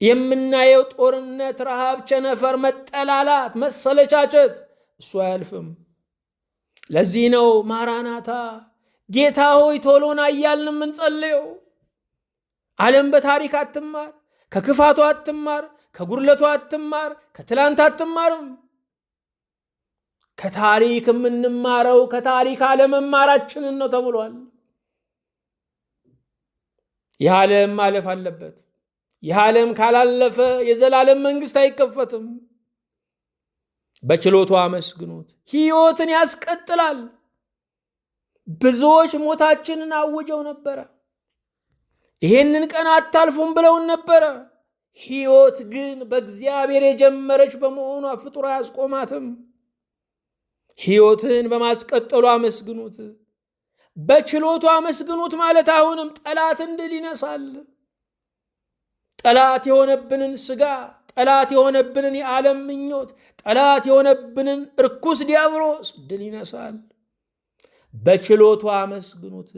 የምናየው ጦርነት፣ ረሃብ፣ ቸነፈር፣ መጠላላት፣ መሰለቻቸት እሱ አያልፍም። ለዚህ ነው ማራናታ ጌታ ሆይ ቶሎና እያልን የምንጸልየው። ዓለም በታሪክ አትማር፣ ከክፋቷ አትማር፣ ከጉድለቷ አትማር፣ ከትላንት አትማርም። ከታሪክ የምንማረው ከታሪክ አለመማራችንን ነው ተብሏል። ይህ ዓለም ማለፍ አለበት። ይህ ዓለም ካላለፈ የዘላለም መንግሥት አይከፈትም። በችሎቱ አመስግኑት። ሕይወትን ያስቀጥላል። ብዙዎች ሞታችንን አውጀው ነበረ። ይሄንን ቀን አታልፉም ብለውን ነበረ። ሕይወት ግን በእግዚአብሔር የጀመረች በመሆኗ ፍጡር አያስቆማትም። ሕይወትን በማስቀጠሉ አመስግኑት። በችሎቱ አመስግኑት ማለት አሁንም ጠላትን ድል ይነሳል። ጠላት የሆነብንን ሥጋ፣ ጠላት የሆነብንን የዓለም ምኞት፣ ጠላት የሆነብንን እርኩስ ዲያብሎስ ድል ይነሳል። በችሎቱ አመስግኑት።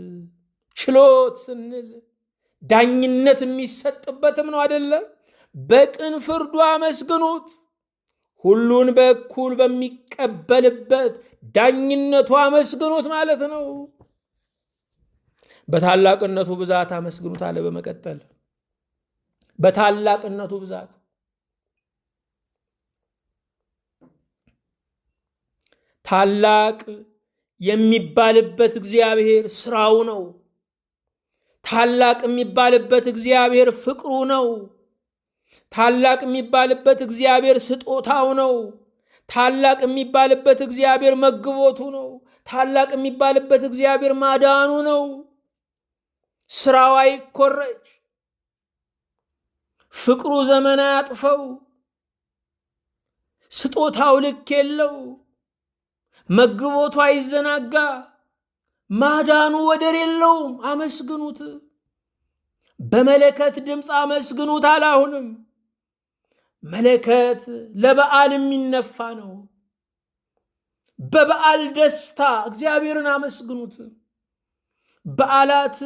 ችሎት ስንል ዳኝነት የሚሰጥበትም ነው አደለ? በቅን ፍርዱ አመስግኑት። ሁሉን በእኩል በሚቀበልበት ዳኝነቱ አመስግኑት ማለት ነው። በታላቅነቱ ብዛት አመስግኑት አለ። በመቀጠል በታላቅነቱ ብዛት ታላቅ የሚባልበት እግዚአብሔር ስራው ነው። ታላቅ የሚባልበት እግዚአብሔር ፍቅሩ ነው። ታላቅ የሚባልበት እግዚአብሔር ስጦታው ነው። ታላቅ የሚባልበት እግዚአብሔር መግቦቱ ነው። ታላቅ የሚባልበት እግዚአብሔር ማዳኑ ነው። ስራው አይኮረጅ፣ ፍቅሩ ዘመን አያጥፈው፣ ስጦታው ልክ የለው፣ መግቦቱ አይዘናጋ፣ ማዳኑ ወደር የለውም። አመስግኑት። በመለከት ድምፅ አመስግኑት አለ። አሁንም መለከት ለበዓል የሚነፋ ነው። በበዓል ደስታ እግዚአብሔርን አመስግኑት። በዓላት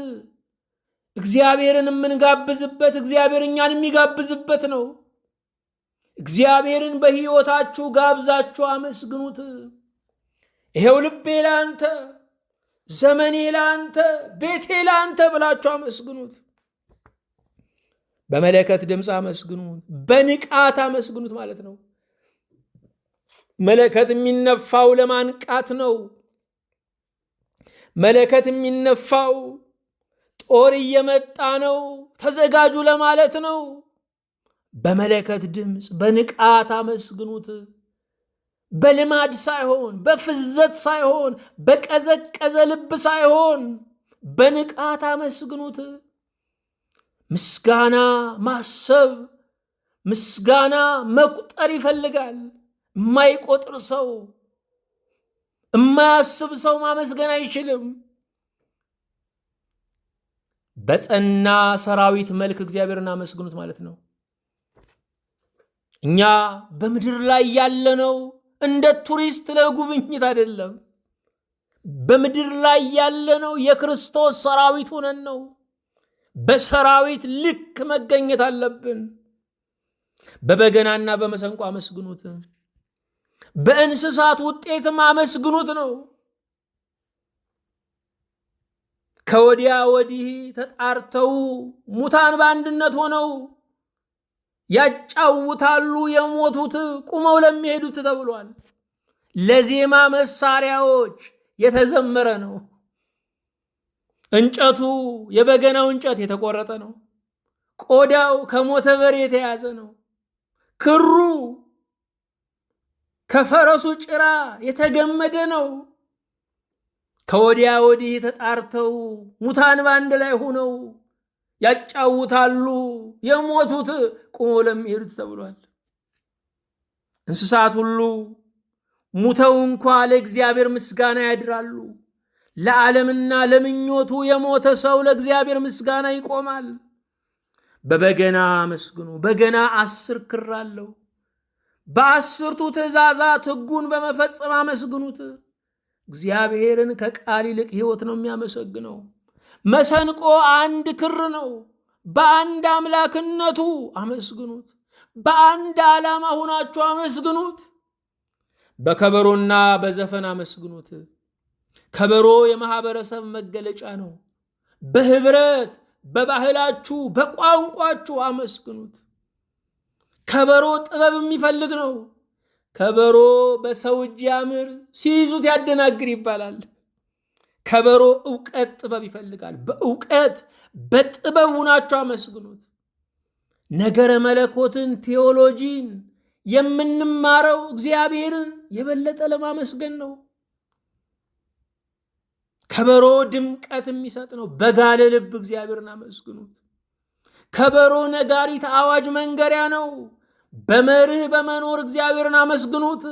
እግዚአብሔርን የምንጋብዝበት፣ እግዚአብሔር እኛን የሚጋብዝበት ነው። እግዚአብሔርን በሕይወታችሁ ጋብዛችሁ አመስግኑት። ይሄው ልቤ ለአንተ፣ ዘመኔ ለአንተ፣ ቤቴ ለአንተ ብላችሁ አመስግኑት። በመለከት ድምፅ አመስግኑት። በንቃት አመስግኑት ማለት ነው። መለከት የሚነፋው ለማንቃት ነው። መለከት የሚነፋው ጦር እየመጣ ነው ተዘጋጁ ለማለት ነው። በመለከት ድምፅ በንቃት አመስግኑት። በልማድ ሳይሆን፣ በፍዘት ሳይሆን፣ በቀዘቀዘ ልብ ሳይሆን በንቃት አመስግኑት። ምስጋና ማሰብ፣ ምስጋና መቁጠር ይፈልጋል። የማይቆጥር ሰው፣ የማያስብ ሰው ማመስገን አይችልም። በጸና ሰራዊት መልክ እግዚአብሔርን አመስግኑት ማለት ነው። እኛ በምድር ላይ ያለነው እንደ ቱሪስት ለጉብኝት አይደለም። በምድር ላይ ያለነው የክርስቶስ ሰራዊት ሆነን ነው። በሰራዊት ልክ መገኘት አለብን። በበገናና በመሰንቆ አመስግኑት። በእንስሳት ውጤትም አመስግኑት ነው። ከወዲያ ወዲህ ተጣርተው ሙታን በአንድነት ሆነው ያጫውታሉ የሞቱት ቁመው ለሚሄዱት ተብሏል። ለዜማ መሳሪያዎች የተዘመረ ነው። እንጨቱ የበገናው እንጨት የተቆረጠ ነው። ቆዳው ከሞተ በሬ የተያዘ ነው። ክሩ ከፈረሱ ጭራ የተገመደ ነው። ከወዲያ ወዲህ ተጣርተው ሙታን በአንድ ላይ ሆነው ያጫውታሉ፣ የሞቱት ቁሞ ለሚሄዱት ተብሏል። እንስሳት ሁሉ ሙተው እንኳ ለእግዚአብሔር ምስጋና ያድራሉ። ለዓለምና ለምኞቱ የሞተ ሰው ለእግዚአብሔር ምስጋና ይቆማል። በበገና አመስግኑ። በገና 10 ክር አለው። በ10ቱ ትእዛዛት ሕጉን በመፈጸም አመስግኑት። እግዚአብሔርን ከቃል ይልቅ ሕይወት ነው የሚያመሰግነው። መሰንቆ 1 ክር ነው። በአንድ አምላክነቱ አመስግኑት። በአንድ ዓላማ ሆናችሁ አመስግኑት። በከበሮና በዘፈን አመስግኑት። ከበሮ የማህበረሰብ መገለጫ ነው። በህብረት በባህላችሁ በቋንቋችሁ አመስግኑት። ከበሮ ጥበብ የሚፈልግ ነው። ከበሮ በሰው እጅ ያምር፣ ሲይዙት ያደናግር ይባላል። ከበሮ ዕውቀት ጥበብ ይፈልጋል። በዕውቀት በጥበብ ሁናችሁ አመስግኑት። ነገረ መለኮትን ቴዎሎጂን የምንማረው እግዚአብሔርን የበለጠ ለማመስገን ነው። ከበሮ ድምቀት የሚሰጥ ነው። በጋለ ልብ እግዚአብሔርን አመስግኑት። ከበሮ ነጋሪት አዋጅ መንገሪያ ነው። በመርህ በመኖር እግዚአብሔርን አመስግኑት።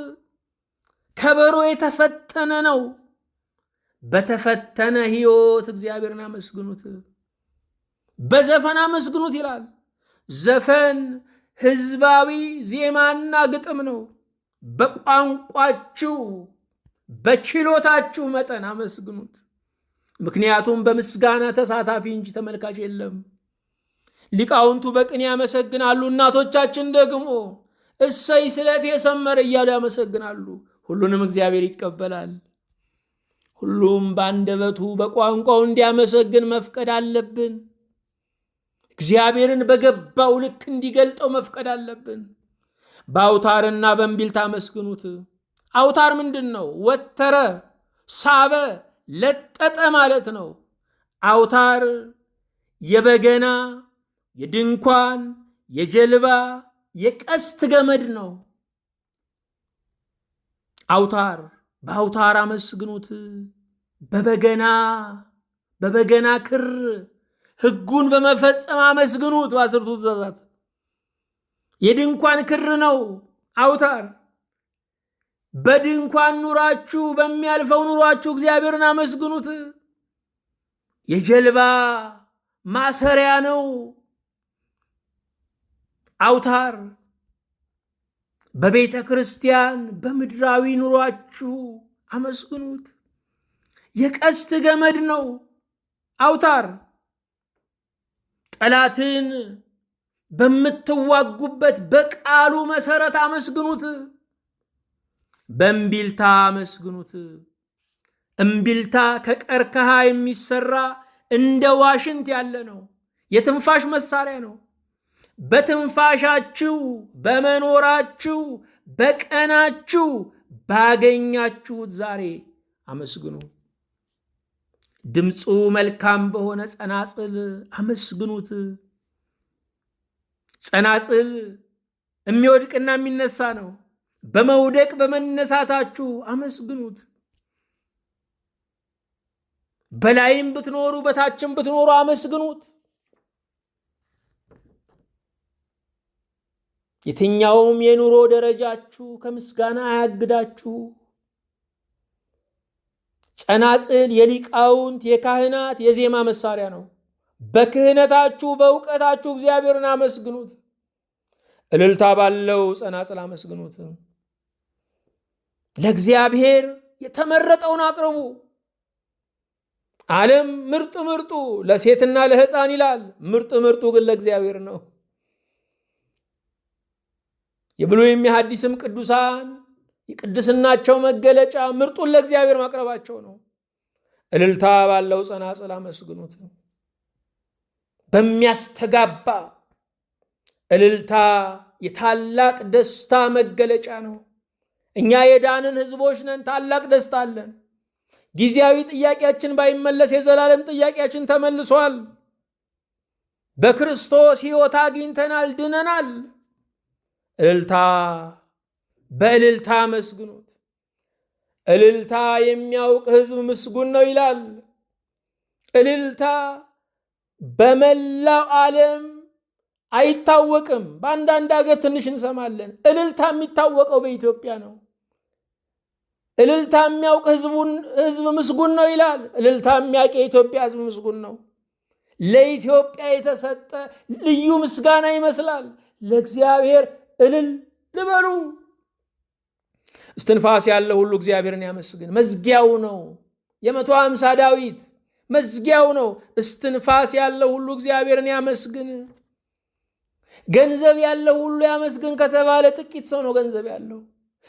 ከበሮ የተፈተነ ነው። በተፈተነ ሕይወት እግዚአብሔርን አመስግኑት። በዘፈን አመስግኑት ይላል። ዘፈን ህዝባዊ ዜማና ግጥም ነው። በቋንቋችሁ በችሎታችሁ መጠን አመስግኑት። ምክንያቱም በምስጋና ተሳታፊ እንጂ ተመልካች የለም። ሊቃውንቱ በቅኔ ያመሰግናሉ። እናቶቻችን ደግሞ እሰይ ስለቴ ሰመረ እያሉ ያመሰግናሉ። ሁሉንም እግዚአብሔር ይቀበላል። ሁሉም በአንደበቱ በቋንቋው እንዲያመሰግን መፍቀድ አለብን። እግዚአብሔርን በገባው ልክ እንዲገልጠው መፍቀድ አለብን። በአውታርና በእምቢልታ አመስግኑት። አውታር ምንድን ነው? ወተረ፣ ሳበ፣ ለጠጠ ማለት ነው። አውታር የበገና፣ የድንኳን፣ የጀልባ፣ የቀስት ገመድ ነው። አውታር በአውታር አመስግኑት። በበገና ክር ሕጉን በመፈጸም አመስግኑት። በ10ቱ ትእዛዛት የድንኳን ክር ነው አውታር። በድንኳን ኑራችሁ በሚያልፈው ኑሯችሁ እግዚአብሔርን አመስግኑት። የጀልባ ማሰሪያ ነው አውታር። በቤተ ክርስቲያን በምድራዊ ኑሯችሁ አመስግኑት። የቀስት ገመድ ነው አውታር። ጠላትን በምትዋጉበት በቃሉ መሰረት አመስግኑት። በእምቢልታ አመስግኑት። እምቢልታ ከቀርከሃ የሚሰራ እንደ ዋሽንት ያለ ነው። የትንፋሽ መሳሪያ ነው። በትንፋሻችሁ በመኖራችሁ በቀናችሁ ባገኛችሁት ዛሬ አመስግኑ። ድምፁ መልካም በሆነ ጸናጽል አመስግኑት። ጸናጽል የሚወድቅና የሚነሳ ነው። በመውደቅ በመነሳታችሁ አመስግኑት። በላይም ብትኖሩ በታችም ብትኖሩ አመስግኑት። የትኛውም የኑሮ ደረጃችሁ ከምስጋና አያግዳችሁ። ጸናጽል የሊቃውንት የካህናት የዜማ መሳሪያ ነው። በክህነታችሁ በእውቀታችሁ እግዚአብሔርን አመስግኑት። እልልታ ባለው ጸናጽል አመስግኑት። ለእግዚአብሔር የተመረጠውን አቅርቡ። ዓለም ምርጥ ምርጡ ለሴትና ለሕፃን ይላል። ምርጥ ምርጡ ግን ለእግዚአብሔር ነው። የብሉይም የሐዲስም ቅዱሳን የቅድስናቸው መገለጫ ምርጡን ለእግዚአብሔር ማቅረባቸው ነው። እልልታ ባለው ጸናጽል አመስግኑት። በሚያስተጋባ እልልታ የታላቅ ደስታ መገለጫ ነው። እኛ የዳንን ሕዝቦች ነን። ታላቅ ደስታ አለን። ጊዜያዊ ጥያቄያችን ባይመለስ የዘላለም ጥያቄያችን ተመልሷል። በክርስቶስ ሕይወት አግኝተናል፣ ድነናል። እልልታ፣ በእልልታ መስግኑት። እልልታ የሚያውቅ ሕዝብ ምስጉን ነው ይላል። እልልታ በመላው ዓለም አይታወቅም። በአንዳንድ ሀገር ትንሽ እንሰማለን። እልልታ የሚታወቀው በኢትዮጵያ ነው። እልልታ የሚያውቅ ሕዝብ ምስጉን ነው ይላል። እልልታ የሚያውቅ የኢትዮጵያ ሕዝብ ምስጉን ነው። ለኢትዮጵያ የተሰጠ ልዩ ምስጋና ይመስላል። ለእግዚአብሔር እልል ልበሉ። እስትንፋስ ያለው ሁሉ እግዚአብሔርን ያመስግን። መዝጊያው ነው። የ150 ዳዊት መዝጊያው ነው። እስትንፋስ ያለው ሁሉ እግዚአብሔርን ያመስግን። ገንዘብ ያለው ሁሉ ያመስግን ከተባለ ጥቂት ሰው ነው ገንዘብ ያለው።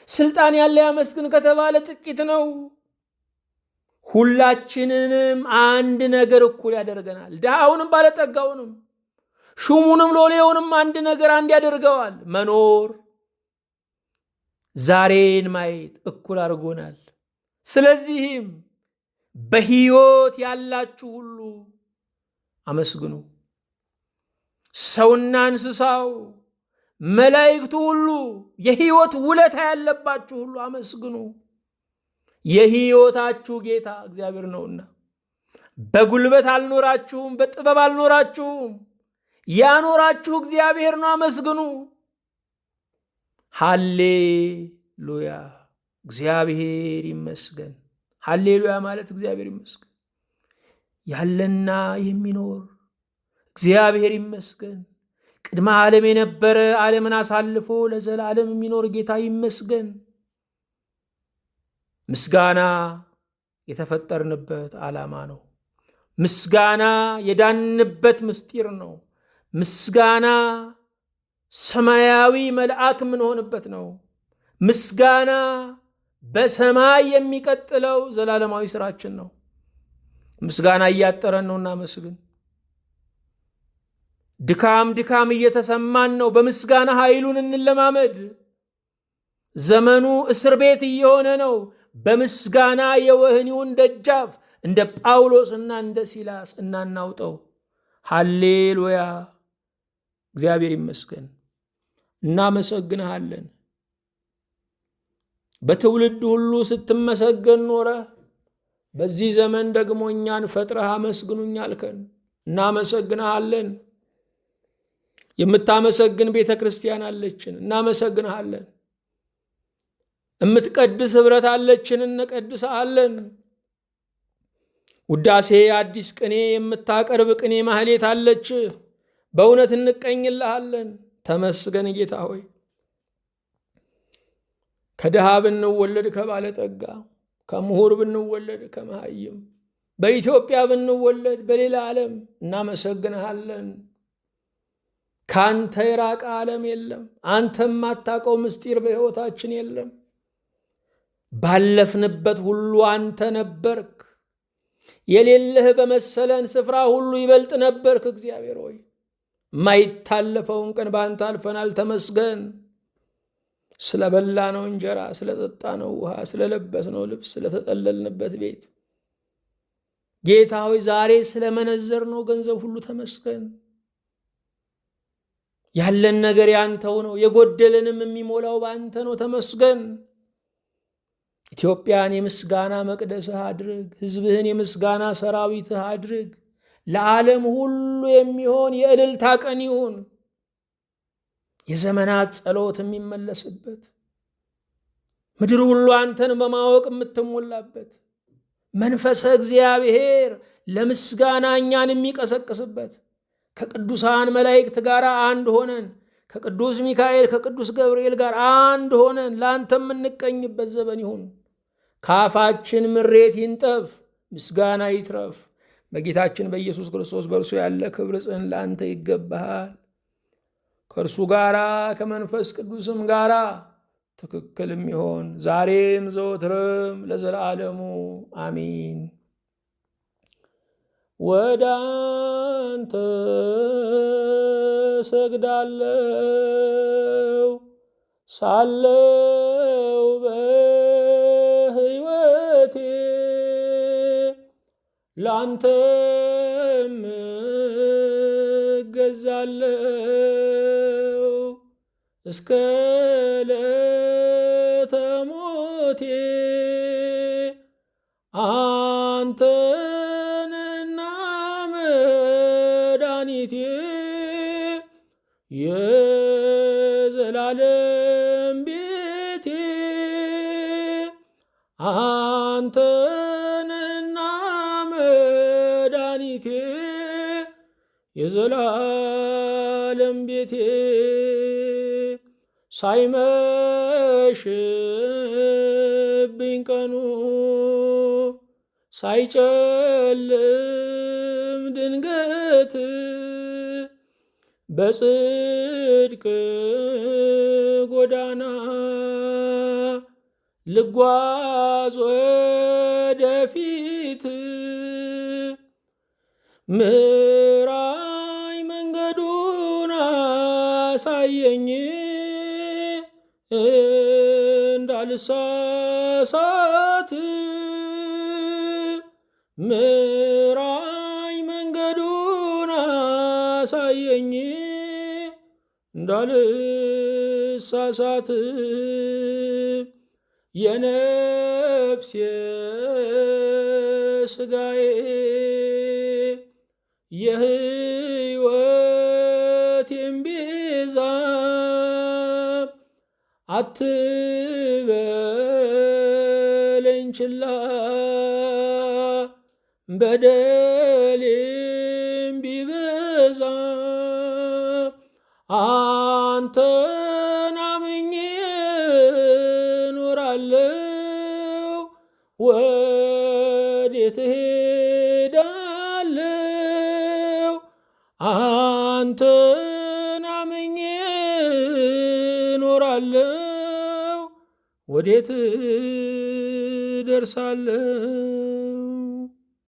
ስልጣን ያለ ያመስግን ከተባለ ጥቂት ነው። ሁላችንንም አንድ ነገር እኩል ያደርገናል። ድሃውንም ባለጠጋውንም፣ ሹሙንም ሎሌውንም አንድ ነገር አንድ ያደርገዋል። መኖር፣ ዛሬን ማየት እኩል አድርጎናል። ስለዚህም በሕይወት ያላችሁ ሁሉ አመስግኑ። ሰውና እንስሳው፣ መላእክቱ ሁሉ፣ የሕይወት ውለታ ያለባችሁ ሁሉ አመስግኑ። የሕይወታችሁ ጌታ እግዚአብሔር ነውና። በጉልበት አልኖራችሁም፣ በጥበብ አልኖራችሁም። ያኖራችሁ እግዚአብሔር ነው። አመስግኑ። ሃሌሉያ፣ እግዚአብሔር ይመስገን። ሃሌሉያ ማለት እግዚአብሔር ይመስገን። ያለና የሚኖር እግዚአብሔር ይመስገን። ቅድመ ዓለም የነበረ ዓለምን አሳልፎ ለዘላለም የሚኖር ጌታ ይመስገን። ምስጋና የተፈጠርንበት ዓላማ ነው። ምስጋና የዳንበት ምስጢር ነው። ምስጋና ሰማያዊ መልአክ የምንሆንበት ነው። ምስጋና በሰማይ የሚቀጥለው ዘላለማዊ ስራችን ነው። ምስጋና እያጠረን ነው። እናመስግን። ድካም ድካም እየተሰማን ነው። በምስጋና ኃይሉን እንለማመድ። ዘመኑ እስር ቤት እየሆነ ነው። በምስጋና የወህኒውን ደጃፍ እንደ ጳውሎስና እንደ ሲላስ እናናውጠው። ሃሌሉያ፣ እግዚአብሔር ይመስገን። እናመሰግንሃለን። በትውልድ ሁሉ ስትመሰገን ኖረ፣ በዚህ ዘመን ደግሞ እኛን ፈጥረህ አመስግኑኝ አልከን። እናመሰግንሃለን። የምታመሰግን ቤተ ክርስቲያን አለችን፣ እናመሰግንሃለን። የምትቀድስ ኅብረት አለችን፣ እንቀድስሃለን። ውዳሴ አዲስ ቅኔ የምታቀርብ ቅኔ ማህሌት አለች፣ በእውነት እንቀኝልሃለን። ተመስገን ጌታ ሆይ። ከድሃ ብንወለድ ከባለጠጋ፣ ከምሁር ብንወለድ ከመሃይም፣ በኢትዮጵያ ብንወለድ በሌላ ዓለም እናመሰግንሃለን። ከአንተ የራቀ ዓለም የለም። አንተ የማታውቀው ምስጢር በሕይወታችን የለም። ባለፍንበት ሁሉ አንተ ነበርክ። የሌለህ በመሰለን ስፍራ ሁሉ ይበልጥ ነበርክ። እግዚአብሔር ሆይ ማይታለፈውን ቀን በአንተ አልፈናል። ተመስገን። ስለበላነው እንጀራ፣ ስለጠጣነው ውሃ፣ ስለለበስነው ልብስ፣ ስለተጠለልንበት ቤት ጌታ ሆይ ዛሬ ስለመነዘርነው ገንዘብ ሁሉ ተመስገን። ያለን ነገር ያንተው ነው፣ የጎደለንም የሚሞላው በአንተ ነው። ተመስገን። ኢትዮጵያን የምስጋና መቅደስህ አድርግ። ሕዝብህን የምስጋና ሰራዊትህ አድርግ። ለዓለም ሁሉ የሚሆን የእልልታ ቀን ይሁን። የዘመናት ጸሎት የሚመለስበት፣ ምድር ሁሉ አንተን በማወቅ የምትሞላበት፣ መንፈሰ እግዚአብሔር ለምስጋና እኛን የሚቀሰቅስበት፣ ከቅዱሳን መላእክት ጋር አንድ ሆነን ከቅዱስ ሚካኤል ከቅዱስ ገብርኤል ጋር አንድ ሆነን ለአንተ የምንቀኝበት ዘመን ይሁን። ካፋችን ምሬት ይንጠፍ፣ ምስጋና ይትረፍ። በጌታችን በኢየሱስ ክርስቶስ በእርሱ ያለ ክብር ጽን ለአንተ ይገባሃል። ከእርሱ ጋራ ከመንፈስ ቅዱስም ጋራ ትክክልም ይሆን ዛሬም ዘወትርም ለዘላለሙ አሚን። ወደ አንተ ሰግዳለው ሳለው በሕይወቴ ላንተም እገዛለሁ እስከ ዕለተ ሞቴ አንተንና መድኃኒቴ የዘላለም ቤቴ አንተንና መድኃኒቴ የዘላለም ቤቴ ሳይመሽብኝ ቀኑ ሳይጨልም ድንገት በጽድቅ ጎዳና ልጓዝ ወደፊት ምራኝ መንገዱን አሳየኝ እንዳልሳሳት ምራኝ መንገዱን አሳየኝ እንዳልሳሳት የነፍሴ ሥጋዬ የሕይወቴም ቤዛ አትበለኝ ችላ በደሌም ቢበዛ አንተን አምኜ እኖራለሁ ወዴት እሄዳለሁ አንተን አምኜ እኖራለሁ ወዴት እደርሳለሁ